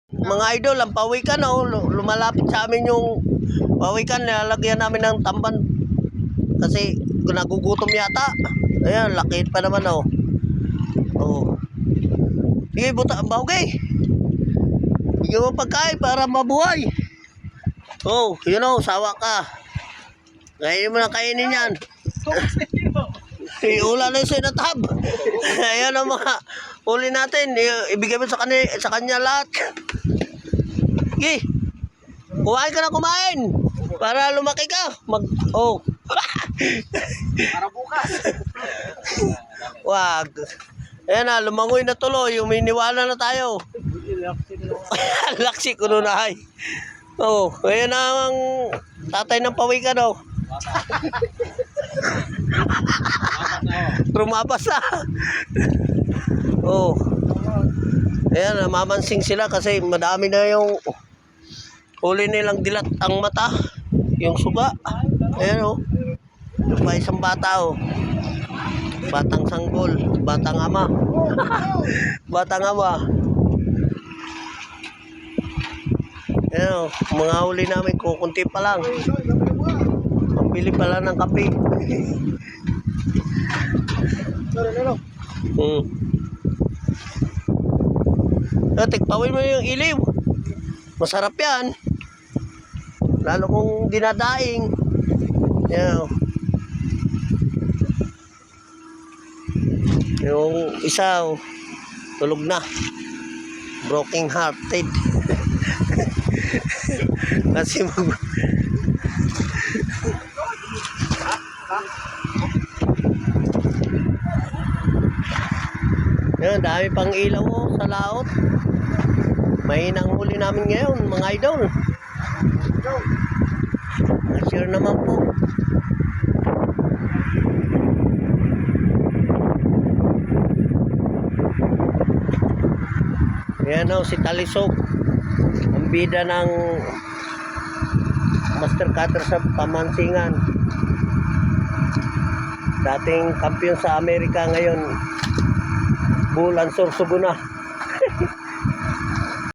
Mga idol, ang pawikan oh, lumalapit sa amin yung pawikan, nilalagyan namin ng tamban kasi nagugutom yata. Ayan, lakit pa naman oh. Oh. Sige, buta, bawgi. Bigyan mo pagkain para mabuhay. Oh, yun oh, sawa ka. Ngayon mo na kainin yan. Ulan na yung sinatab. Ayan ang mga uli natin. Ibigay mo sa kanya lahat. Sige. Kumain ka na kumain. Para lumaki ka. Oh. Para bukas. Wag. Ayan na, lumangoy na tuloy. Uminiwala na tayo. Laksi ko nun ay. Oh, ayan ang tatay ng pawikan oh. Rumabas na. Oh. Ayan, namamansing sila kasi madami na yung huli nilang dilat ang mata. Yung suga. Ayan oh. Pa isang bata oh. Batang sanggol, batang ama. Batang ama. Ayan oh, mga huli namin kukunti pa lang. Pambili pala ng kape. Tikpawin mo yung iliw. Masarap yan. Lalo kung dinadaing. Ayan oh. Yung isa oh, tulog na. Broken hearted. Kasi yan, dami pang ilaw oh, sa laot. Mahinang huli namin ngayon, mga idol. Share naman po. Yan oh, si Talisok. Ang bida ng master cutter sa pamansingan. Dating kampiyon sa Amerika, ngayon Bulan Sorsogon na.